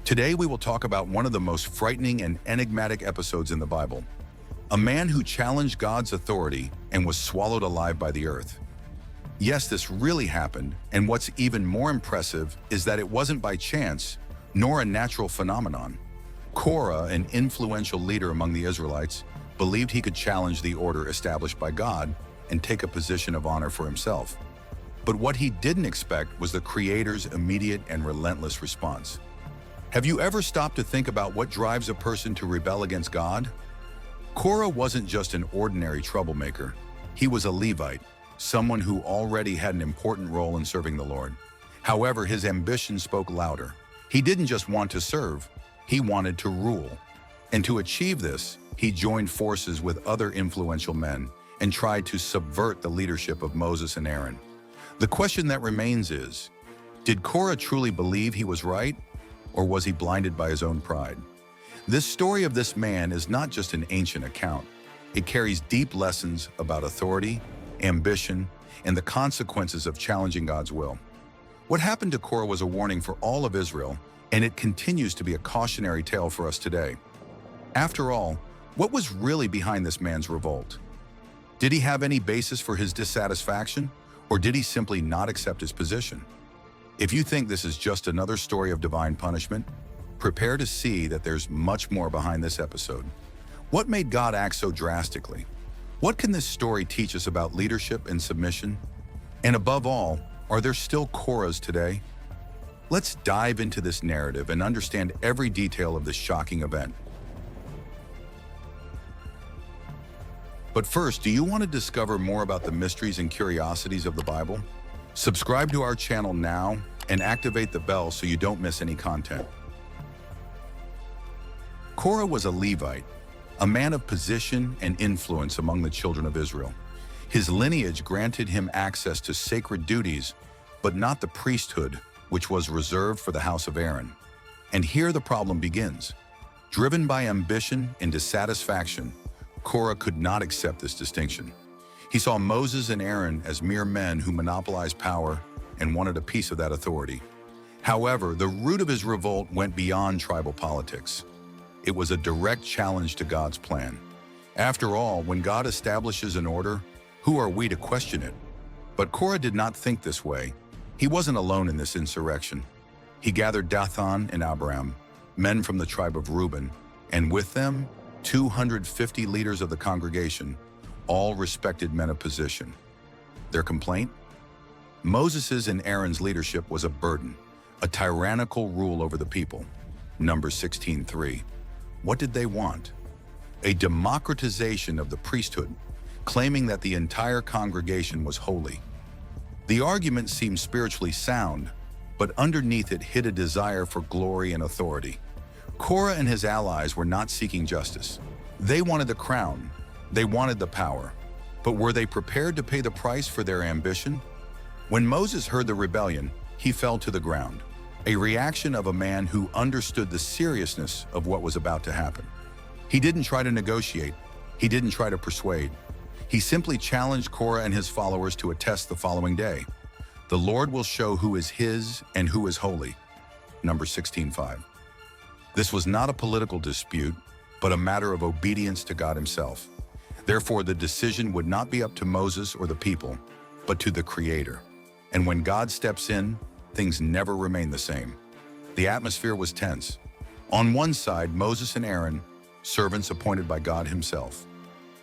Today we will talk about one of the most frightening and enigmatic episodes in the Bible. A man who challenged God's authority and was swallowed alive by the earth. Yes, this really happened, and what's even more impressive is that it wasn't by chance, nor a natural phenomenon. Korah, an influential leader among the Israelites, believed he could challenge the order established by God and take a position of honor for himself. But what he didn't expect was the Creator's immediate and relentless response. Have you ever stopped to think about what drives a person to rebel against God? Korah wasn't just an ordinary troublemaker. He was a Levite, someone who already had an important role in serving the Lord. However, his ambition spoke louder. He didn't just want to serve, he wanted to rule. And to achieve this, he joined forces with other influential men and tried to subvert the leadership of Moses and Aaron. The question that remains is, did Korah truly believe he was right, or was he blinded by his own pride? This story of this man is not just an ancient account. It carries deep lessons about authority, ambition, and the consequences of challenging God's will. What happened to Korah was a warning for all of Israel, and it continues to be a cautionary tale for us today. After all, what was really behind this man's revolt? Did he have any basis for his dissatisfaction, or did he simply not accept his position? If you think this is just another story of divine punishment, prepare to see that there's much more behind this episode. What made God act so drastically? What can this story teach us about leadership and submission? And above all, are there still Korahs today? Let's dive into this narrative and understand every detail of this shocking event. But first, do you want to discover more about the mysteries and curiosities of the Bible? Subscribe to our channel now and activate the bell so you don't miss any content. Korah was a Levite, a man of position and influence among the children of Israel. His lineage granted him access to sacred duties, but not the priesthood, which was reserved for the house of Aaron. And here the problem begins. Driven by ambition and dissatisfaction, Korah could not accept this distinction. He saw Moses and Aaron as mere men who monopolized power and wanted a piece of that authority. However, the root of his revolt went beyond tribal politics. It was a direct challenge to God's plan. After all, when God establishes an order, who are we to question it? But Korah did not think this way. He wasn't alone in this insurrection. He gathered Dathan and Abiram, men from the tribe of Reuben, and with them, 250 leaders of the congregation, all respected men of position. Their complaint? Moses' and Aaron's leadership was a burden, a tyrannical rule over the people. Numbers 16:3. What did they want? A democratization of the priesthood, claiming that the entire congregation was holy. The argument seemed spiritually sound, but underneath it hid a desire for glory and authority. Korah and his allies were not seeking justice. They wanted the crown, they wanted the power, but were they prepared to pay the price for their ambition? When Moses heard the rebellion, he fell to the ground, a reaction of a man who understood the seriousness of what was about to happen. He didn't try to negotiate, he didn't try to persuade. He simply challenged Korah and his followers to a test the following day. The Lord will show who is his and who is holy. Numbers 16:5. This was not a political dispute, but a matter of obedience to God himself. Therefore, the decision would not be up to Moses or the people, but to the Creator. And when God steps in, things never remain the same. The atmosphere was tense. On one side, Moses and Aaron, servants appointed by God himself.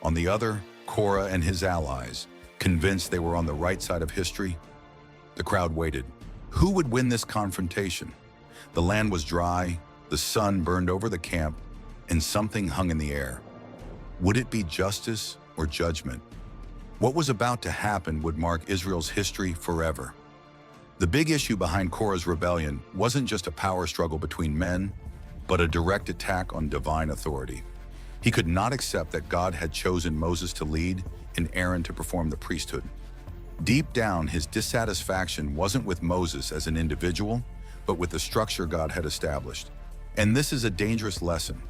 On the other, Korah and his allies, convinced they were on the right side of history. The crowd waited. Who would win this confrontation? The land was dry, the sun burned over the camp, and something hung in the air. Would it be justice or judgment? What was about to happen would mark Israel's history forever. The big issue behind Korah's rebellion wasn't just a power struggle between men, but a direct attack on divine authority. He could not accept that God had chosen Moses to lead and Aaron to perform the priesthood. Deep down, his dissatisfaction wasn't with Moses as an individual, but with the structure God had established. And this is a dangerous lesson.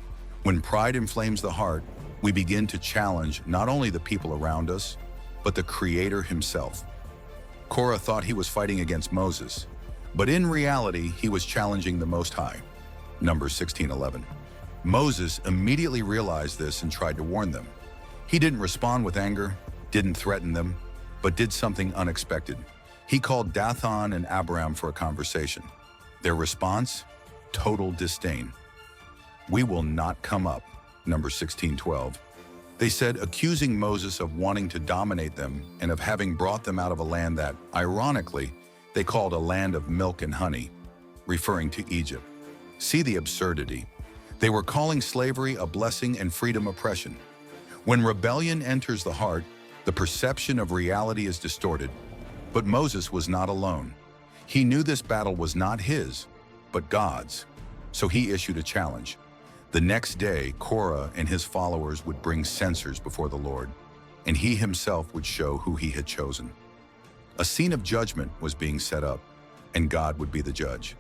When pride inflames the heart, we begin to challenge not only the people around us, but the Creator himself. Korah thought he was fighting against Moses, but in reality, he was challenging the Most High. Numbers 16:11. Moses immediately realized this and tried to warn them. He didn't respond with anger, didn't threaten them, but did something unexpected. He called Dathan and Abiram for a conversation. Their response? Total disdain. "We will not come up," Numbers 16:12. They said, accusing Moses of wanting to dominate them and of having brought them out of a land that, ironically, they called a land of milk and honey, referring to Egypt. See the absurdity. They were calling slavery a blessing and freedom oppression. When rebellion enters the heart, the perception of reality is distorted. But Moses was not alone. He knew this battle was not his, but God's. So he issued a challenge. The next day, Korah and his followers would bring censers before the Lord, and he himself would show who he had chosen. A scene of judgment was being set up, and God would be the judge.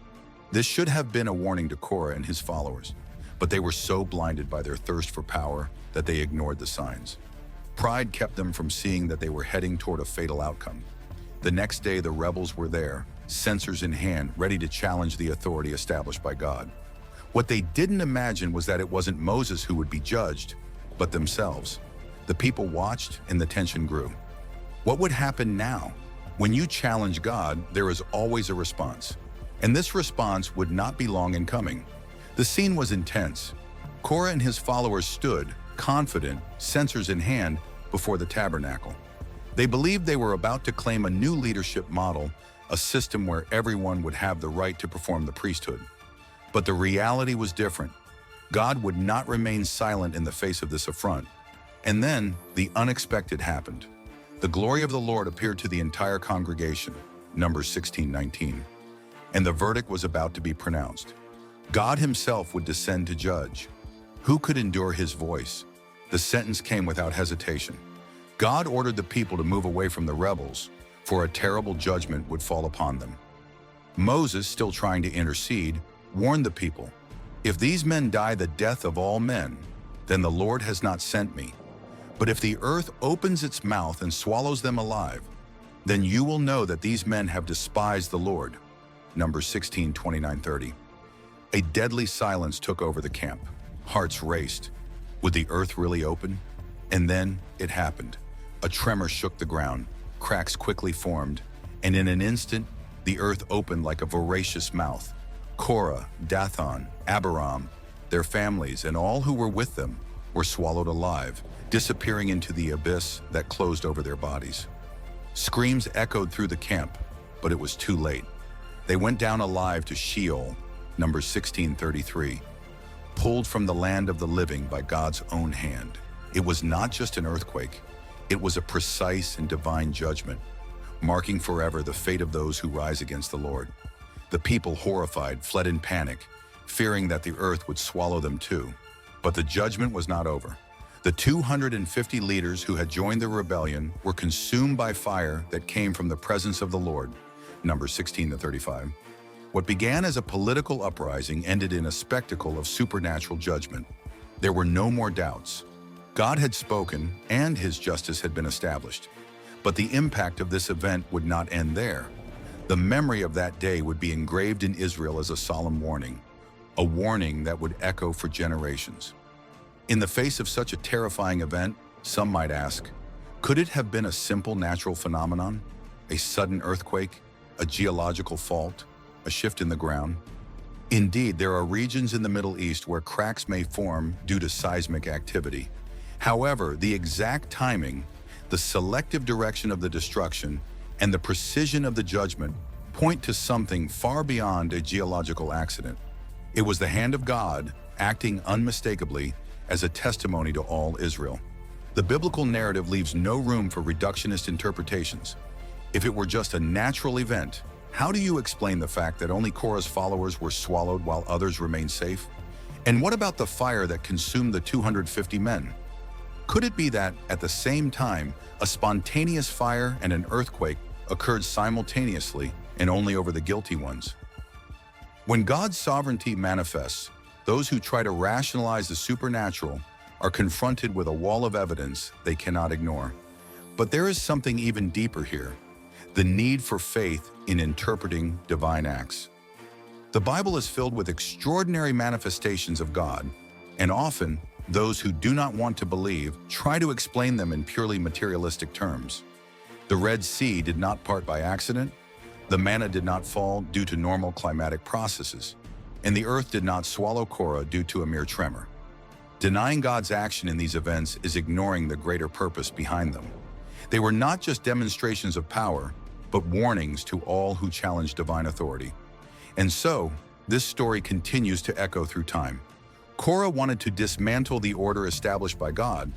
This should have been a warning to Korah and his followers, but they were so blinded by their thirst for power that they ignored the signs. Pride kept them from seeing that they were heading toward a fatal outcome. The next day, the rebels were there, censers in hand, ready to challenge the authority established by God. What they didn't imagine was that it wasn't Moses who would be judged, but themselves. The people watched and the tension grew. What would happen now? When you challenge God, there is always a response. And this response would not be long in coming. The scene was intense. Korah and his followers stood, confident, censers in hand, before the tabernacle. They believed they were about to claim a new leadership model, a system where everyone would have the right to perform the priesthood. But the reality was different. God would not remain silent in the face of this affront. And then, the unexpected happened. The glory of the Lord appeared to the entire congregation, Numbers 16:19. And the verdict was about to be pronounced. God himself would descend to judge. Who could endure his voice? The sentence came without hesitation. God ordered the people to move away from the rebels, for a terrible judgment would fall upon them. Moses, still trying to intercede, warned the people, "If these men die the death of all men, then the Lord has not sent me. But if the earth opens its mouth and swallows them alive, then you will know that these men have despised the Lord." Numbers 16:29-30. A deadly silence took over the camp. Hearts raced. Would the earth really open? And then it happened. A tremor shook the ground. Cracks quickly formed, and in an instant, the earth opened like a voracious mouth. Korah, Dathan, Abiram, their families, and all who were with them were swallowed alive, disappearing into the abyss that closed over their bodies. Screams echoed through the camp, but it was too late. They went down alive to Sheol, Numbers 16:33, pulled from the land of the living by God's own hand. It was not just an earthquake, it was a precise and divine judgment, marking forever the fate of those who rise against the Lord. The people, horrified, fled in panic, fearing that the earth would swallow them too. But the judgment was not over. The 250 leaders who had joined the rebellion were consumed by fire that came from the presence of the Lord, Numbers 16-35. What began as a political uprising ended in a spectacle of supernatural judgment. There were no more doubts. God had spoken, and his justice had been established. But the impact of this event would not end there. The memory of that day would be engraved in Israel as a solemn warning, a warning that would echo for generations. In the face of such a terrifying event, some might ask, could it have been a simple natural phenomenon? A sudden earthquake? A geological fault? A shift in the ground? Indeed, there are regions in the Middle East where cracks may form due to seismic activity. However, the exact timing, the selective direction of the destruction, and the precision of the judgment point to something far beyond a geological accident. It was the hand of God acting unmistakably as a testimony to all Israel. The biblical narrative leaves no room for reductionist interpretations. If it were just a natural event, how do you explain the fact that only Korah's followers were swallowed while others remained safe? And what about the fire that consumed the 250 men? Could it be that, at the same time, a spontaneous fire and an earthquake occurred simultaneously and only over the guilty ones? When God's sovereignty manifests, those who try to rationalize the supernatural are confronted with a wall of evidence they cannot ignore. But there is something even deeper here, the need for faith in interpreting divine acts. The Bible is filled with extraordinary manifestations of God, and often, those who do not want to believe try to explain them in purely materialistic terms. The Red Sea did not part by accident, the manna did not fall due to normal climatic processes, and the earth did not swallow Korah due to a mere tremor. Denying God's action in these events is ignoring the greater purpose behind them. They were not just demonstrations of power, but warnings to all who challenge divine authority. And so, this story continues to echo through time. Korah wanted to dismantle the order established by God,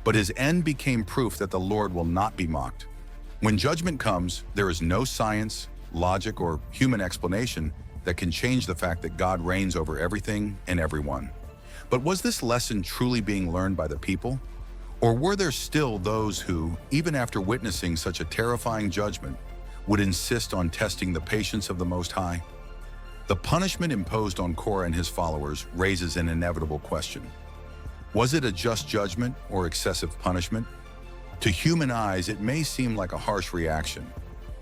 but his end became proof that the Lord will not be mocked. When judgment comes, there is no science, logic, or human explanation that can change the fact that God reigns over everything and everyone. But was this lesson truly being learned by the people? Or were there still those who, even after witnessing such a terrifying judgment, would insist on testing the patience of the Most High? The punishment imposed on Korah and his followers raises an inevitable question. Was it a just judgment or excessive punishment? To human eyes, it may seem like a harsh reaction.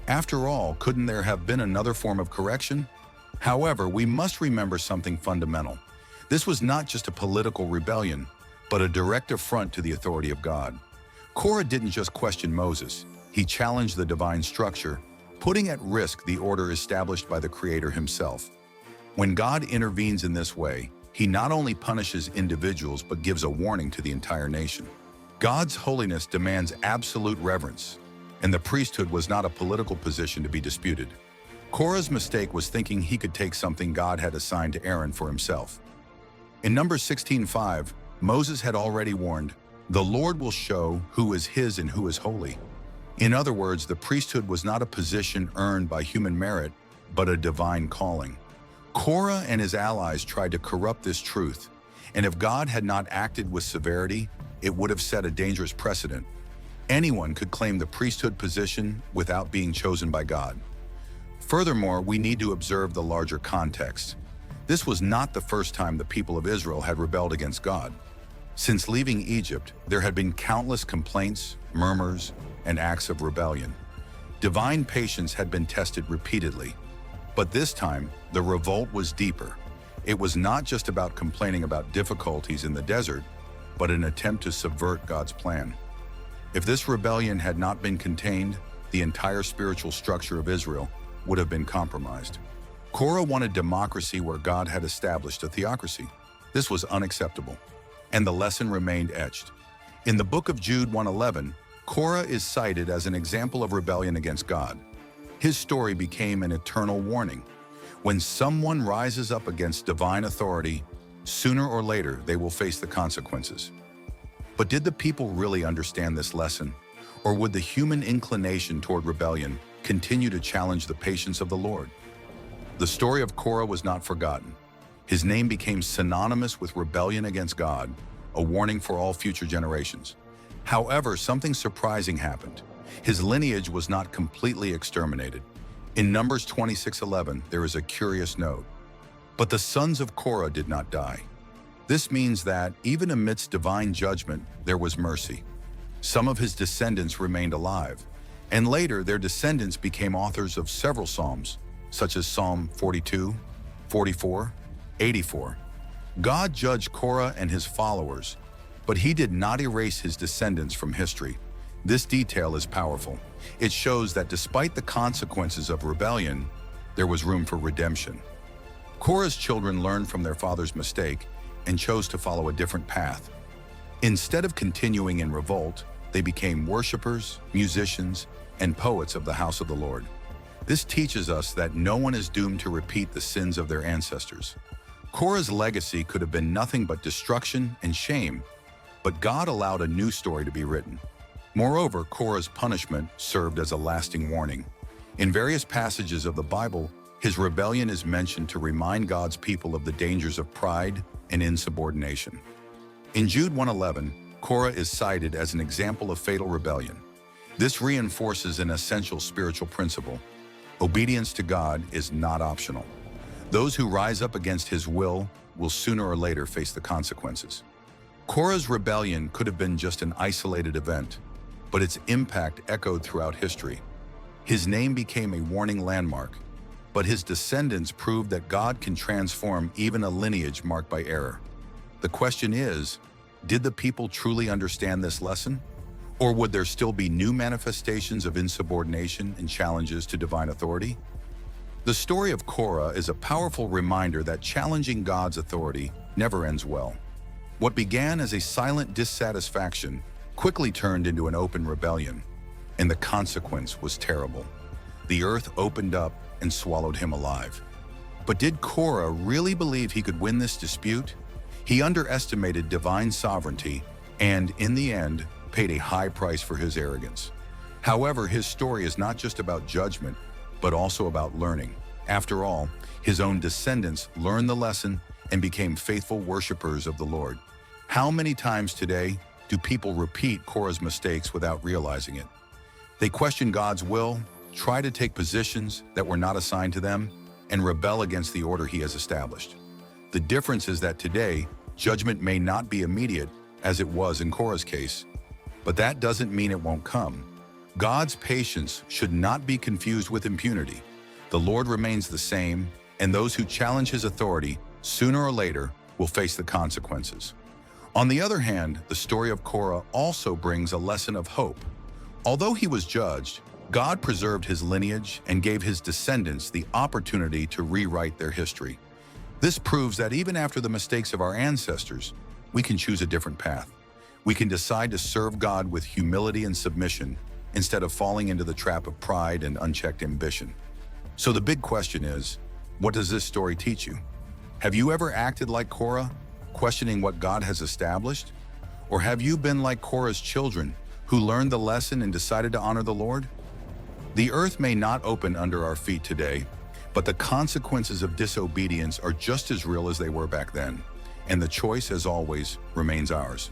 After all, couldn't there have been another form of correction? However, we must remember something fundamental. This was not just a political rebellion, but a direct affront to the authority of God. Korah didn't just question Moses, he challenged the divine structure, putting at risk the order established by the Creator himself. When God intervenes in this way, he not only punishes individuals but gives a warning to the entire nation. God's holiness demands absolute reverence, and the priesthood was not a political position to be disputed. Korah's mistake was thinking he could take something God had assigned to Aaron for himself. In Numbers 16:5, Moses had already warned, "The Lord will show who is his and who is holy." In other words, the priesthood was not a position earned by human merit, but a divine calling. Korah and his allies tried to corrupt this truth, and if God had not acted with severity, it would have set a dangerous precedent. Anyone could claim the priesthood position without being chosen by God. Furthermore, we need to observe the larger context. This was not the first time the people of Israel had rebelled against God. Since leaving Egypt, there had been countless complaints, murmurs, and acts of rebellion. Divine patience had been tested repeatedly. But this time, the revolt was deeper. It was not just about complaining about difficulties in the desert, but an attempt to subvert God's plan. If this rebellion had not been contained, the entire spiritual structure of Israel would have been compromised. Korah wanted democracy where God had established a theocracy. This was unacceptable, and the lesson remained etched. In the book of Jude 1:11, Korah is cited as an example of rebellion against God. His story became an eternal warning. When someone rises up against divine authority, sooner or later they will face the consequences. But did the people really understand this lesson? Or would the human inclination toward rebellion continue to challenge the patience of the Lord? The story of Korah was not forgotten. His name became synonymous with rebellion against God, a warning for all future generations. However, something surprising happened. His lineage was not completely exterminated. In Numbers 26:11, there is a curious note. But the sons of Korah did not die. This means that, even amidst divine judgment, there was mercy. Some of his descendants remained alive, and later their descendants became authors of several psalms, such as Psalm 42, 44, 84. God judged Korah and his followers, but he did not erase his descendants from history. This detail is powerful. It shows that despite the consequences of rebellion, there was room for redemption. Korah's children learned from their father's mistake and chose to follow a different path. Instead of continuing in revolt, they became worshipers, musicians, and poets of the house of the Lord. This teaches us that no one is doomed to repeat the sins of their ancestors. Korah's legacy could have been nothing but destruction and shame, but God allowed a new story to be written. Moreover, Korah's punishment served as a lasting warning. In various passages of the Bible, his rebellion is mentioned to remind God's people of the dangers of pride and insubordination. In Jude 1:11, Korah is cited as an example of fatal rebellion. This reinforces an essential spiritual principle. Obedience to God is not optional. Those who rise up against his will sooner or later face the consequences. Korah's rebellion could have been just an isolated event, but its impact echoed throughout history. His name became a warning landmark. but his descendants proved that God can transform even a lineage marked by error. The question is, did the people truly understand this lesson? Or would there still be new manifestations of insubordination and challenges to divine authority? The story of Korah is a powerful reminder that challenging God's authority never ends well. What began as a silent dissatisfaction quickly turned into an open rebellion, and the consequence was terrible. The earth opened up and swallowed him alive. But did Korah really believe he could win this dispute? He underestimated divine sovereignty and, in the end, paid a high price for his arrogance. However, his story is not just about judgment, but also about learning. After all, his own descendants learned the lesson and became faithful worshipers of the Lord. How many times today do people repeat Korah's mistakes without realizing it? They question God's will, try to take positions that were not assigned to them, and rebel against the order he has established. The difference is that today, judgment may not be immediate, as it was in Korah's case, but that doesn't mean it won't come. God's patience should not be confused with impunity. The Lord remains the same, and those who challenge his authority, sooner or later, will face the consequences. On the other hand, the story of Korah also brings a lesson of hope. Although he was judged, God preserved his lineage and gave his descendants the opportunity to rewrite their history. This proves that even after the mistakes of our ancestors, we can choose a different path. We can decide to serve God with humility and submission instead of falling into the trap of pride and unchecked ambition. So the big question is, what does this story teach you? Have you ever acted like Korah, questioning what God has established? Or have you been like Korah's children, who learned the lesson and decided to honor the Lord? The earth may not open under our feet today, but the consequences of disobedience are just as real as they were back then, and the choice, as always, remains ours.